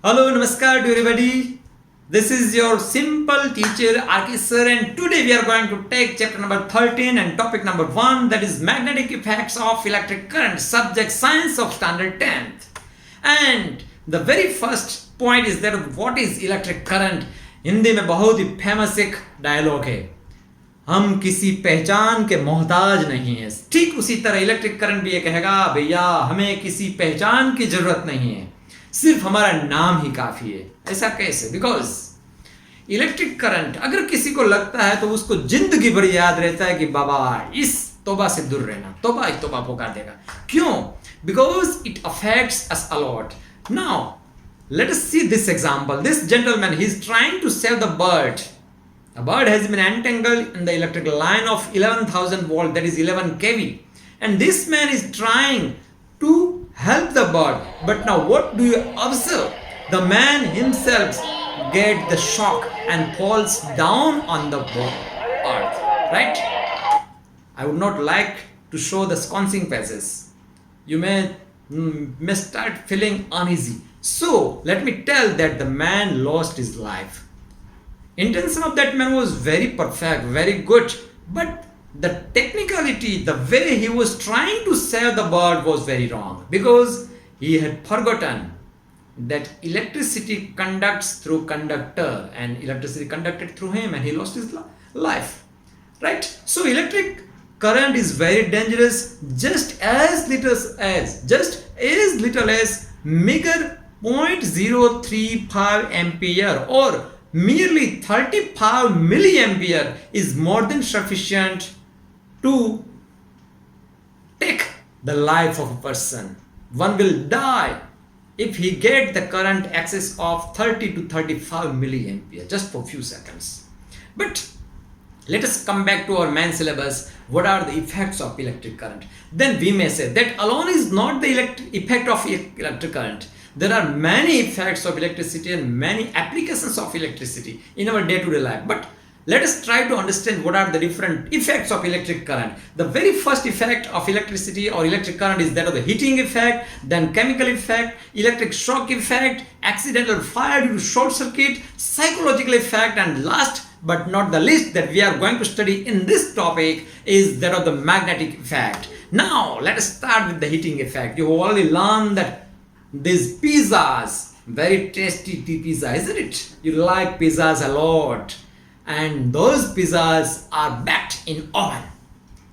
Hello, namaskar to everybody. This is your simple teacher RK sir, and today we are going to take chapter number 13 and topic number 1, that is magnetic effects of electric current, subject science of standard 10th. And the very first point is that what is electric current. Hindi में बहुत ही famous एक dialogue है, हम किसी पहचान के मोहताज नहीं है। ठीक उसी तरह इलेक्ट्रिक करंट भी ये कहेगा, भैया हमें किसी पहचान की जरूरत नहीं है, सिर्फ हमारा नाम ही काफी है। ऐसा कैसे? बिकॉज इलेक्ट्रिक करंट अगर किसी को लगता है तो उसको जिंदगी भर याद रहता है कि बाबा इस तौबा से दूर रहना, तौबा ही तौबा पुकार देगा। क्यों? Because it affects us a lot. Now let us see this example. This gentleman, he is trying to save the bird. A bird has been entangled in the electric line of 11,000 volt, that is 11 kV, and this man is trying to help the bird. But now what do you observe? The man himself gets the shock and falls down on the earth, right? I would not like to show the sconcing passages. You may start feeling uneasy. So let me tell that the man lost his life. Intention of that man was very perfect, very good, but the technicality, the way he was trying to save the bird was very wrong, because he had forgotten that electricity conducts through conductor, and electricity conducted through him, and he lost his life, right? So electric current is very dangerous, just as little as meager 0.035 ampere or merely 35 milliampere is more than sufficient to take the life of a person. One will die if he get the current excess of 30 to 35 milliampere just for few seconds. But let us come back to our main syllabus. What are the effects of electric current? Then we may say that alone is not the effect of electric current. There are many effects of electricity and many applications of electricity in our day-to-day life. But let us try to understand what are the different effects of electric current. The very first effect of electricity or electric current is that of the heating effect, then chemical effect, electric shock effect, accidental fire due to short circuit, psychological effect, and last but not the least that we are going to study in this topic is that of the magnetic effect. Now let us start with the heating effect. You have already learned that these pizzas, very tasty pizza, isn't it? You like pizzas a lot, and those pizzas are baked in oven.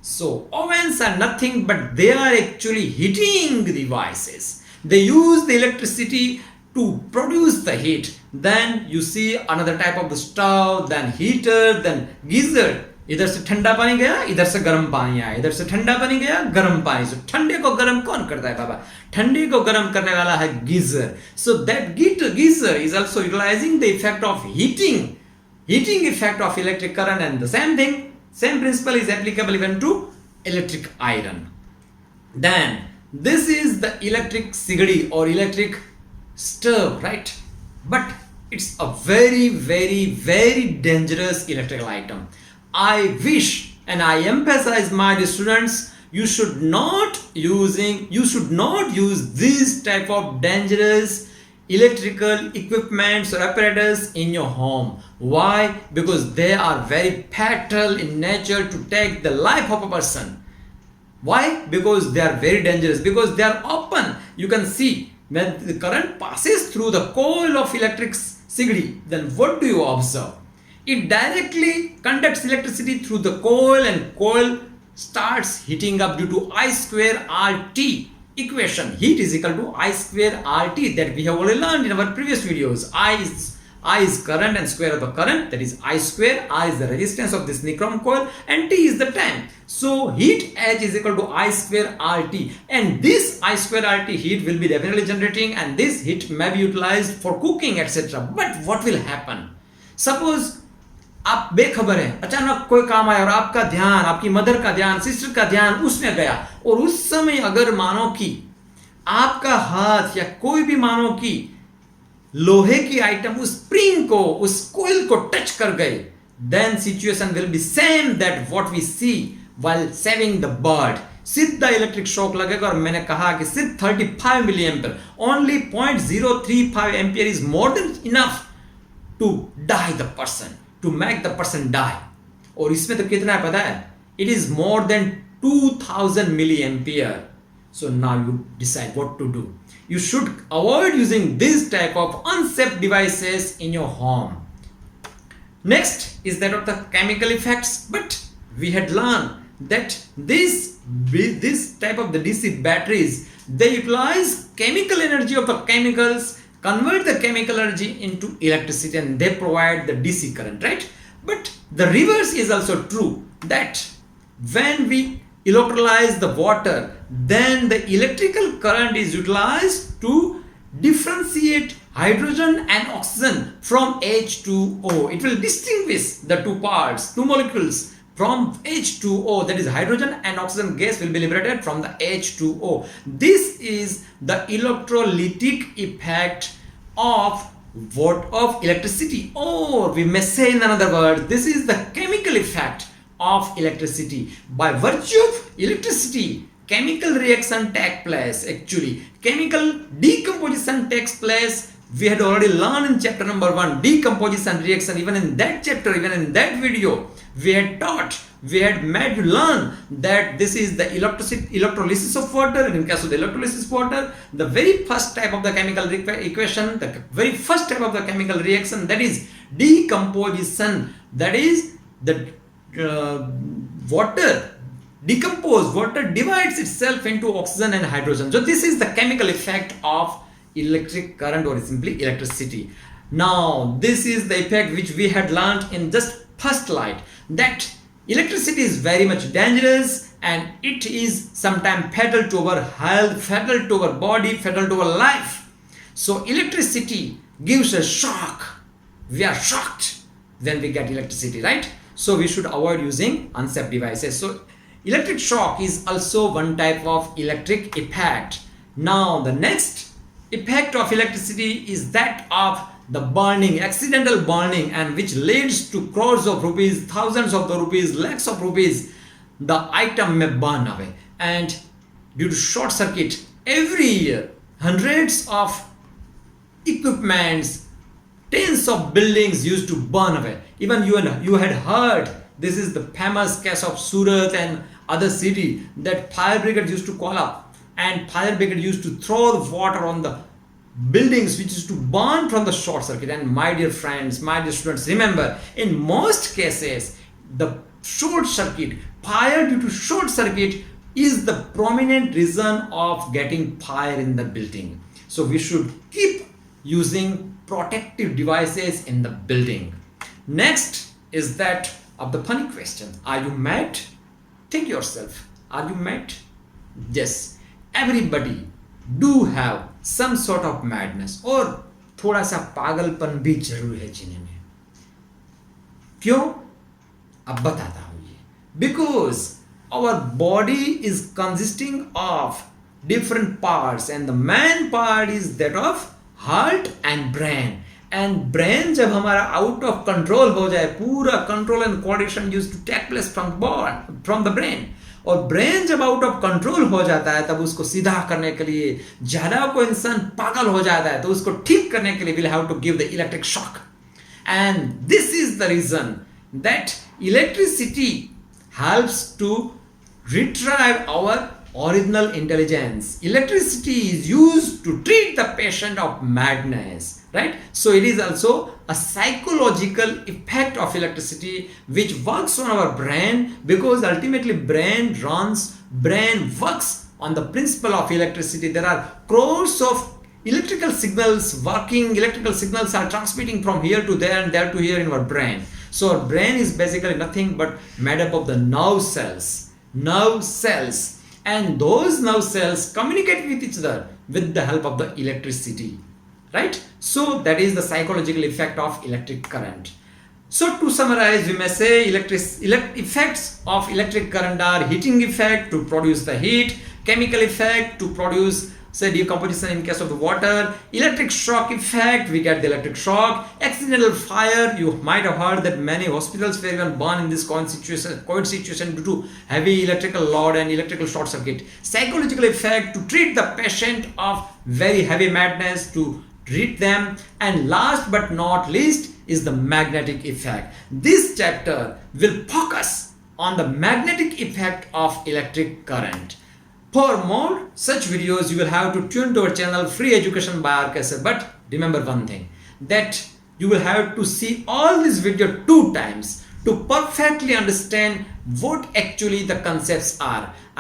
So ovens are nothing but they are actually heating devices. They use the electricity to produce the heat. Then you see another type of the stove, then heater, then geyser. इधर से ठंडा पानी गया, इधर से गर्म पानी आया, इधर से ठंडा पानी गया, गर्म पानी। सो ठंडे को गर्म कौन करता है बाबा? ठंडे को गर्म करने वाला है geyser. So that geyser is also utilizing the effect of heating effect of electric current, and the same principle is applicable even to electric iron. Then this is the electric sigadi or electric stove, right? But it's a very, very, very dangerous electrical item. I wish and I emphasize, my dear students, you should not use these type of dangerous electrical equipments or apparatus in your home. Why? Because they are very fatal in nature to take the life of a person. Why? Because they are very dangerous, because they are open. You can see when the current passes through the coil of electric sigadi, then what do you observe? It directly conducts electricity through the coil, and coil starts heating up due to I square RT equation. Heat is equal to I square RT that we have already learned in our previous videos. I is current and square of the current, that is I square. R is the resistance of this nichrome coil, and T is the time. So heat H is equal to I square RT, and this I square RT heat will be definitely generating, and this heat may be utilized for cooking, etc. But what will happen? Suppose आप बेखबर हैं, अचानक कोई काम आया और आपका ध्यान, आपकी मदर का ध्यान, सिस्टर का ध्यान उसमें गया, और उस समय अगर मानो कि आपका हाथ या कोई भी मानो कि लोहे की आइटम उस स्प्रिंग को, उस कोयल को टच कर गए, then situation will be same that what we see while saving the bird. सीधा इलेक्ट्रिक शॉक लगेगा और मैंने कहा कि सिर्फ 35 milli ampere, only 0.035 ampere is more than enough to die the person, to make the person die. और इसमें तो कितना है पता है, it is more than 2000 milli ampere. So now you decide what to do. You should avoid using this type of unsafe devices in your home. Next is that of the chemical effects, but we had learned that this type of the DC batteries, they utilize chemical energy of the chemicals, convert the chemical energy into electricity, and they provide the DC current, right? But the reverse is also true, that when we electrolyze the water, then the electrical current is utilized to differentiate hydrogen and oxygen from H2O. It will distinguish the two parts, two molecules from H2O, that is hydrogen and oxygen gas will be liberated from the H2O. This is the electrolytic effect of electricity, or we may say in another word, this is the chemical effect of electricity. By virtue of electricity, chemical reaction takes place. Actually, chemical decomposition takes place. We had already learned in chapter number 1, decomposition reaction. Even in that chapter, even in that video, we had taught, we had made you learn that this is the electrolysis of water. And in case of the electrolysis of water, the very first type of the chemical equation, the very first type of the chemical reaction, that is decomposition. That is the water divides itself into oxygen and hydrogen. So this is the chemical effect of electric current, or simply electricity. Now this is the effect which we had learned in just first slide, that electricity is very much dangerous and it is sometimes fatal to our health, fatal to our body, fatal to our life. So electricity gives a shock. We are shocked when we get electricity, right? So we should avoid using unsafe devices. So electric shock is also one type of electric effect. Now the next effect of electricity is that of the burning, accidental burning, and which leads to crores of rupees, thousands of the rupees, lakhs of rupees. The item may burn away, and due to short circuit every year hundreds of equipments, tens of buildings used to burn away. Even you had heard, this is the famous case of Surat and other city, that fire brigade used to call up, and fire brigade used to throw water on the buildings which used to burn from the short circuit. And my dear friends, my dear students, remember, in most cases the short circuit, fire due to short circuit is the prominent reason of getting fire in the building. So we should keep using protective devices in the building. Next is that of the funny question. Are you mad? Think yourself. Are you mad? Yes. Everybody do have some sort of madness, और थोड़ा सा पागलपन भी जरूर है जीने में। क्यों? अब बताता हूँ ये। Because our body is consisting of different parts, and the main part is that of heart and brain. And brain जब हमारा आउट ऑफ कंट्रोल हो जाए, पूरा control and coordination used to take place from the brain, और brain जब out of control हो जाता है, तब उसको सीधा करने के लिए, ज्यादा कोई इंसान पागल हो जाता है तो उसको ठीक करने के लिए will have to give the electric shock. And this is the reason that electricity helps to retrieve our original intelligence. Electricity is used to treat the patient of madness, right? So it is also a psychological effect of electricity which works on our brain, because ultimately brain works on the principle of electricity. There are crores of electrical signals working. Electrical signals are transmitting from here to there and there to here in our brain. So our brain is basically nothing but made up of the nerve cells, and those nerve cells communicate with each other with the help of the electricity, right? So that is the psychological effect of electric current. So to summarize, we may say effects of electric current are heating effect to produce the heat, chemical effect to produce say decomposition in case of the water, electric shock effect, we get the electric shock, accidental fire, you might have heard that many hospitals were even burned in this COVID situation due to heavy electrical load and electrical short circuit, psychological effect to treat the patient of very heavy madness, to treat them, and last but not least is the magnetic effect. This chapter will focus on the magnetic effect of electric current. For more such videos, you will have to tune to our channel Free Education by RKSR. But remember one thing, that you will have to see all this video 2 times to perfectly understand what actually the concepts are.